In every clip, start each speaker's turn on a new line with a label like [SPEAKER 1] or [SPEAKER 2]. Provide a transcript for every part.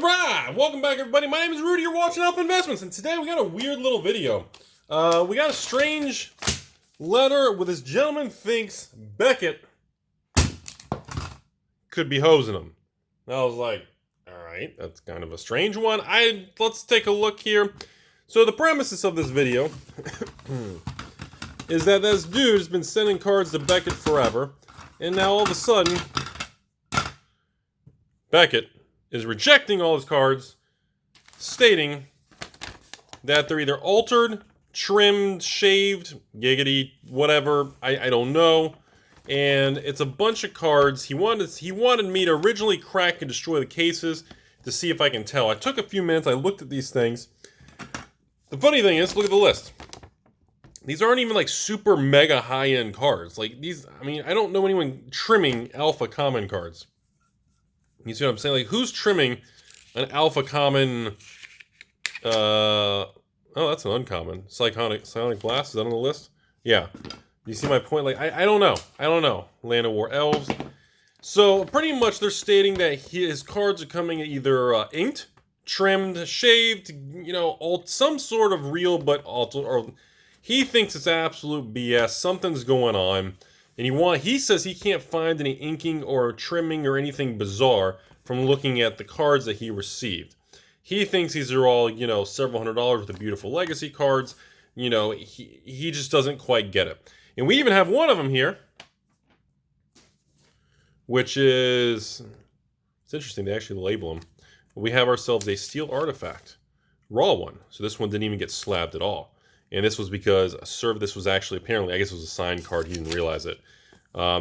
[SPEAKER 1] Alright, welcome back everybody. My name is Rudy, you're watching Alpha Investments, and today we got a weird little video. We got a strange letter where this gentleman thinks Beckett could be hosing him. And I was like, alright, that's kind of a strange one. Let's take a look here. So the premises of this video is that this dude has been sending cards to Beckett forever, and now all of a sudden, Beckett is rejecting all his cards, stating that they're either altered, trimmed, shaved, giggity, whatever, I don't know. And it's a bunch of cards. He wanted me to originally crack and destroy the cases to see if I can tell. I took a few minutes, I looked at these things. The funny thing is, look at the list. These aren't even like super mega high-end cards. Like these, I mean, I don't know anyone trimming alpha common cards. You see what I'm saying? Like, who's trimming an alpha common, oh, that's an uncommon. Psionic Blast, is that on the list? Yeah. You see my point? Like, I don't know. I don't know. Land of War Elves. So, pretty much they're stating that his cards are coming either inked, trimmed, shaved, you know, some sort of real but altered, or he thinks it's absolute BS. Something's going on. And he says he can't find any inking or trimming or anything bizarre from looking at the cards that he received. He thinks these are all, you know, several $100s with the beautiful legacy cards. You know, he just doesn't quite get it. And we even have one of them here, which is, it's interesting, they actually label them. We have ourselves a steel artifact, raw one. So this one didn't even get slabbed at all. And this was because this was actually, apparently, I guess it was a signed card. He didn't realize it.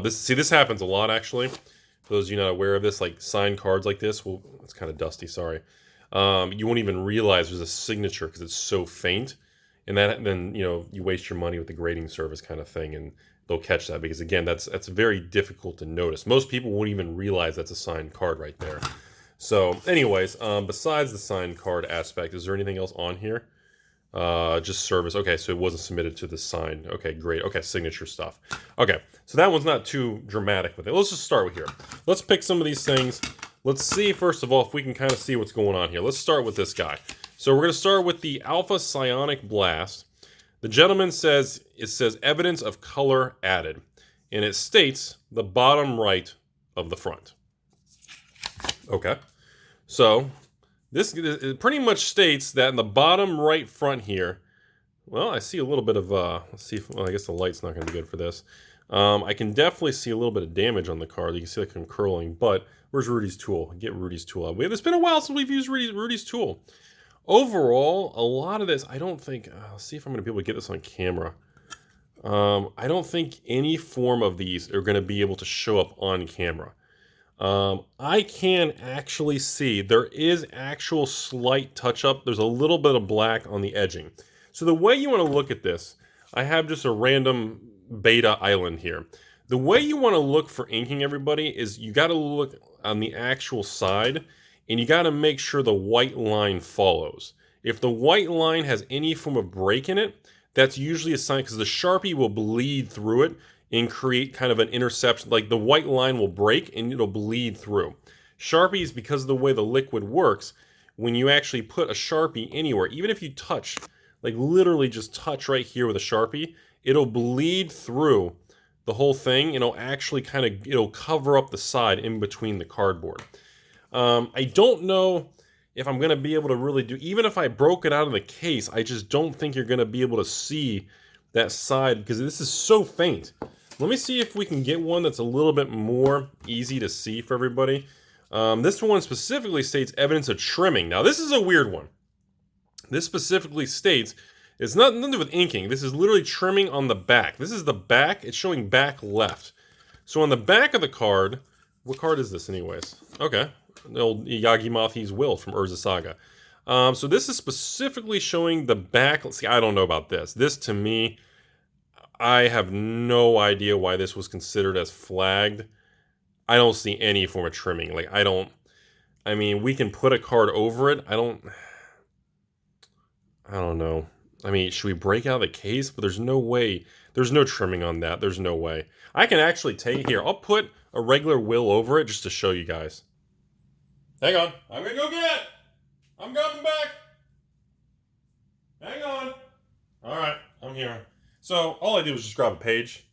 [SPEAKER 1] This happens a lot, actually. For those of you not aware of this, like signed cards like this, well, it's kind of dusty, sorry. You won't even realize there's a signature because it's so faint. And then, you know, you waste your money with the grading service kind of thing, and they'll catch that because, again, that's very difficult to notice. Most people won't even realize that's a signed card right there. So, anyways, besides the signed card aspect, is there anything else on here? Just service. Okay, so it wasn't submitted to the sign. Okay, great. Okay, signature stuff. Okay, so that one's not too dramatic with it. Let's just start with here. Let's pick some of these things. Let's see, first of all, if we can kind of see what's going on here. Let's start with this guy. So we're going to start with the Alpha Psionic Blast. The gentleman says, it says evidence of color added. And it states the bottom right of the front. Okay, so this pretty much states that in the bottom right front here, well, I see a little bit of, let's see, well, I guess the light's not going to be good for this. I can definitely see a little bit of damage on the card. You can see like I'm curling, but where's Rudy's tool? Get Rudy's tool out. It's been a while since we've used Rudy's tool. Overall, a lot of this, I don't think, let's see if I'm going to be able to get this on camera. I don't think any form of these are going to be able to show up on camera. I can actually see there is actual slight touch-up. There's a little bit of black on the edging. So the way you want to look at this, I have just a random beta island here. The way you want to look for inking, everybody, is you got to look on the actual side, and you got to make sure the white line follows. If the white line has any form of break in it, that's usually a sign, because the Sharpie will bleed through it and create kind of an interception, like the white line will break and it'll bleed through. Sharpies, because of the way the liquid works, when you actually put a Sharpie anywhere, even if you touch, like literally just touch right here with a Sharpie, it'll bleed through the whole thing. It'll actually kind of, it'll cover up the side in between the cardboard. I don't know if I'm going to be able to really do, even if I broke it out of the case, I just don't think you're going to be able to see that side because this is so faint. Let me see if we can get one that's a little bit more easy to see for everybody. This one specifically states evidence of trimming. Now, this is a weird one. This specifically states it's nothing to do with inking. This is literally trimming on the back. This is the back. It's showing back left. So on the back of the card, what card is this anyways? Okay, the old Yagi-Mothi's Will from Urza Saga. So this is specifically showing the back. Let's see, I don't know about this. This, to me, I have no idea why this was considered as flagged. I don't see any form of trimming. Like, I mean, we can put a card over it. I don't know. I mean, should we break out the case? But there's no way. There's no trimming on that. There's no way. I can actually take, here, I'll put a regular Will over it just to show you guys. Hang on. I'm going to go get it. I'm coming back. Hang on. All right. I'm here. So all I did was just grab a page.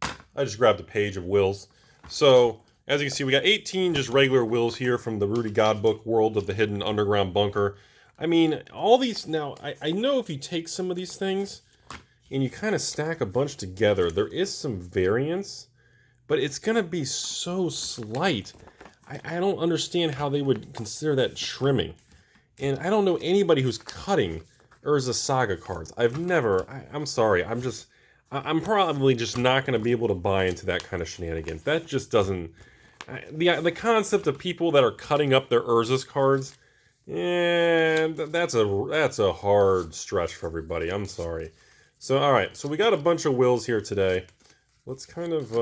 [SPEAKER 1] I just grabbed a page of wills. So as you can see, we got 18 just regular wills here from the Rudy Godbook World of the Hidden Underground Bunker. I mean, all these, now, I know if you take some of these things and you kind of stack a bunch together, there is some variance, but it's going to be so slight. I don't understand how they would consider that trimming. And I don't know anybody who's cutting Urza Saga cards. I've never, I'm sorry, I'm probably just not going to be able to buy into that kind of shenanigans. That just doesn't, the concept of people that are cutting up their Urza's cards, and that's a hard stretch for everybody. I'm sorry. So, all right. So we got a bunch of wills here today. Let's kind of,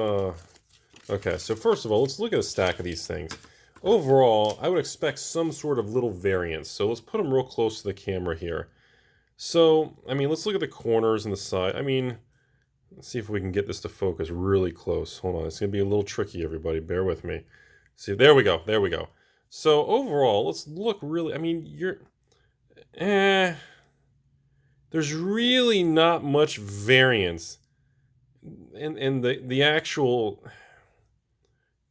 [SPEAKER 1] okay. So first of all, let's look at a stack of these things. Overall, I would expect some sort of little variance. So let's put them real close to the camera here. So, I mean, let's look at the corners and the side. I mean, let's see if we can get this to focus really close. Hold on. It's going to be a little tricky, everybody. Bear with me. See, there we go. There we go. So overall, let's look really, I mean, there's really not much variance in the actual,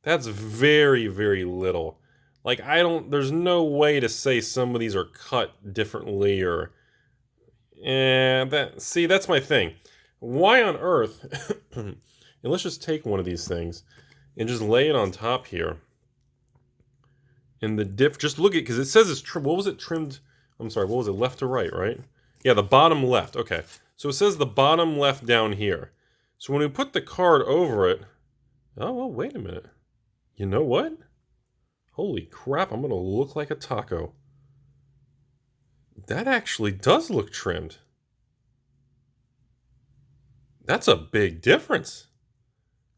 [SPEAKER 1] that's very, very little. Like, there's no way to say some of these are cut differently or, see, that's my thing. Why on earth, and let's just take one of these things and just lay it on top here. And the just look at, because it says it's trimmed, what was it trimmed? I'm sorry, what was it, left to right, right? Yeah, the bottom left, okay. So it says the bottom left down here. So when we put the card over it, oh, well, wait a minute. You know what? Holy crap, I'm going to look like a taco. That actually does look trimmed. That's a big difference.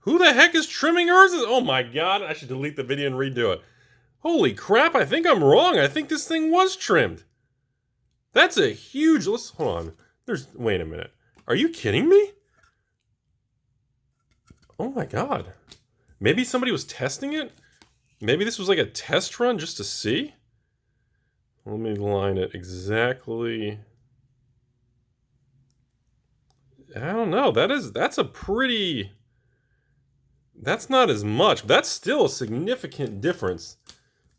[SPEAKER 1] Who the heck is trimming Urza? Oh my god, I should delete the video and redo it. Holy crap, I think I'm wrong. I think this thing was trimmed. That's a huge, hold on. Wait a minute. Are you kidding me? Oh my god. Maybe somebody was testing it? Maybe this was like a test run just to see? Let me line it exactly. I don't know. That's a pretty, that's not as much. That's still a significant difference.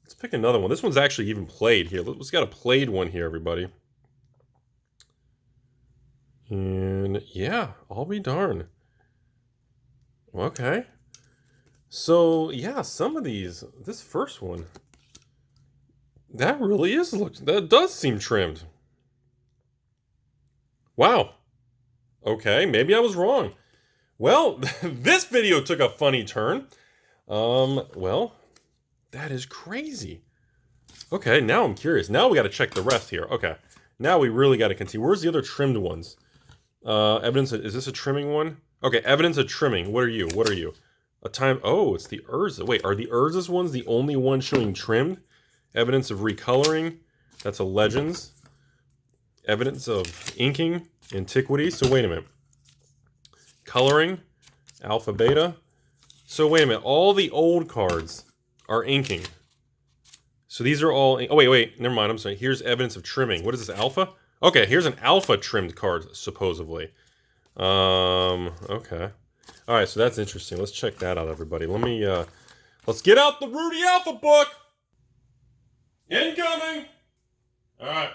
[SPEAKER 1] Let's pick another one. This one's actually even played here. Let's got a played one here, everybody. And yeah, I'll be darned. Okay. So yeah, some of these, this first one, that really is, that does seem trimmed. Wow. Okay, maybe I was wrong. Well, this video took a funny turn. Well, that is crazy. Okay, now I'm curious. Now we got to check the rest here. Okay, now we really got to continue. Where's the other trimmed ones? Evidence, is this a trimming one? Okay, evidence of trimming. What are you? What are you? Oh, it's the Urza. Wait, are the Urza's ones the only one showing trimmed? Evidence of recoloring. That's a Legends. Evidence of inking. Antiquity. So wait a minute. Coloring. Alpha, Beta. So wait a minute. All the old cards are inking. So these are all... Oh, wait. Never mind. I'm sorry. Here's evidence of trimming. What is this? Alpha? Okay, here's an Alpha trimmed card, supposedly. Okay. All right, so that's interesting. Let's check that out, everybody. Let's get out the Rudy Alpha book. Incoming. All right.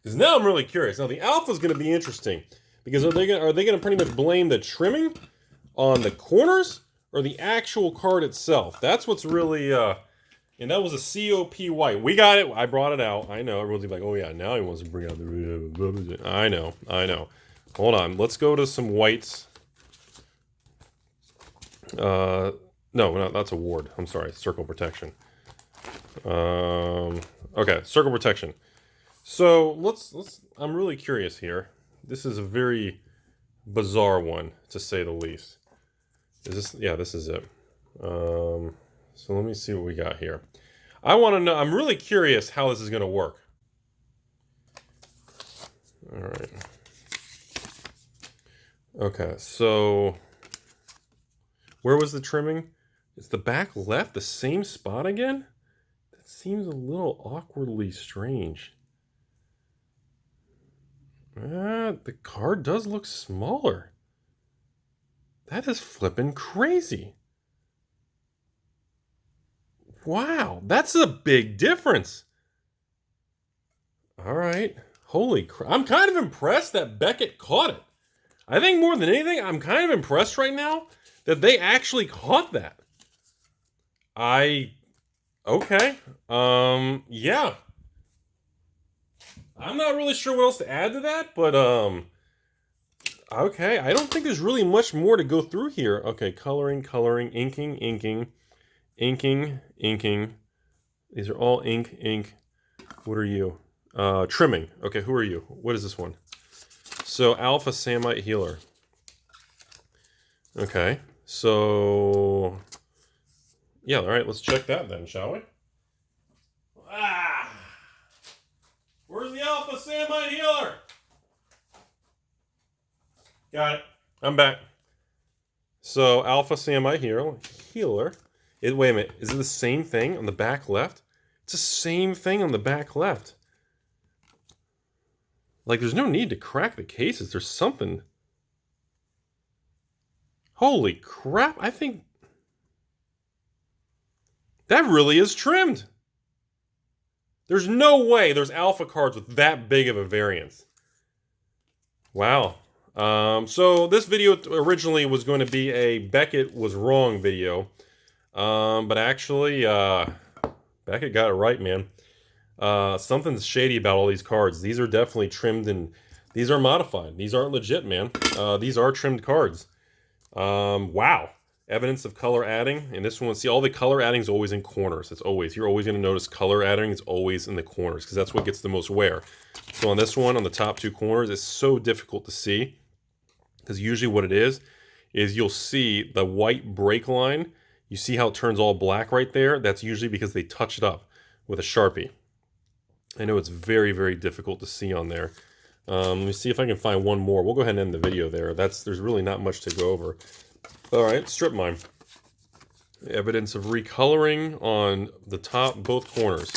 [SPEAKER 1] Because now I'm really curious. Now the Alpha is going to be interesting because are they going to pretty much blame the trimming on the corners or the actual card itself? That's what's really and that was a COP white. We got it. I brought it out. I know everyone's like, oh yeah, now he wants to bring out the. I know. Hold on. Let's go to some whites. No, that's a ward. I'm sorry. Circle protection. Okay, circle protection. So let's. I'm really curious here. This is a very bizarre one, to say the least. Is this? Yeah, this is it. So let me see what we got here. I want to know. I'm really curious how this is going to work. All right. Okay, so where was the trimming? Is the back left the same spot again? seems a little awkwardly strange. The card does look smaller. That is flippin' crazy. Wow, that's a big difference. All right. Holy crap. I'm kind of impressed that Beckett caught it. I think more than anything, I'm kind of impressed right now that they actually caught that. Okay. Yeah. I'm not really sure what else to add to that, but, okay. I don't think there's really much more to go through here. Okay, coloring, inking, inking. These are all ink. What are you? Trimming. Okay, who are you? What is this one? So, Alpha Samite Healer. Okay, so... yeah, all right, let's check that then, shall we? Where's the Alpha Samite Healer? Got it. I'm back. So, Alpha Samite Healer. Wait a minute, is it the same thing on the back left? It's the same thing on the back left. Like, there's no need to crack the cases. There's something. Holy crap, I think that really is trimmed. There's no way there's alpha cards with that big of a variance. Wow. So this video originally was going to be a Beckett was wrong video. But actually, Beckett got it right, man. Something's shady about all these cards. These are definitely trimmed and these are modified. These aren't legit, man. These are trimmed cards. Wow. Evidence of color adding. And this one, see, all the color adding is always in corners. It's always, you're always going to notice color adding is always in the corners because that's what gets the most wear. So on this one, on the top two corners, it's so difficult to see because usually what it is you'll see the white break line. You see how it turns all black right there? That's usually because they touch it up with a Sharpie. I know it's very, very difficult to see on there. Let me see if I can find one more. We'll go ahead and end the video there. There's really not much to go over. All right, strip mine. Evidence of recoloring on the top, both corners.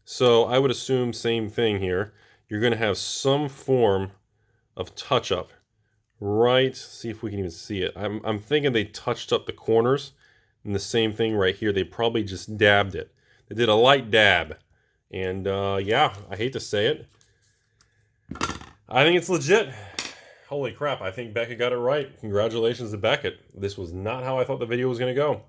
[SPEAKER 1] So I would assume same thing here. You're going to have some form of touch-up. Right, see if we can even see it. I'm thinking they touched up the corners. And the same thing right here. They probably just dabbed it. They did a light dab. And yeah, I hate to say it. I think it's legit. Holy crap, I think Beckett got it right. Congratulations to Beckett. This was not how I thought the video was going to go.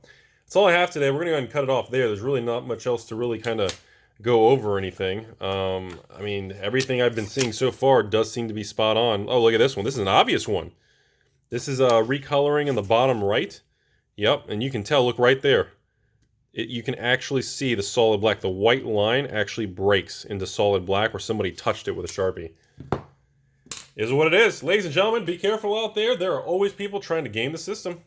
[SPEAKER 1] That's all I have today. We're going to go ahead and cut it off there. There's really not much else to really kind of go over or anything. I mean, everything I've been seeing so far does seem to be spot on. Oh, look at this one. This is an obvious one. This is recoloring in the bottom right. Yep, and you can tell, look right there. You can actually see the solid black. The white line actually breaks into solid black where somebody touched it with a Sharpie. Is what it is. Ladies and gentlemen, be careful out there. There are always people trying to game the system.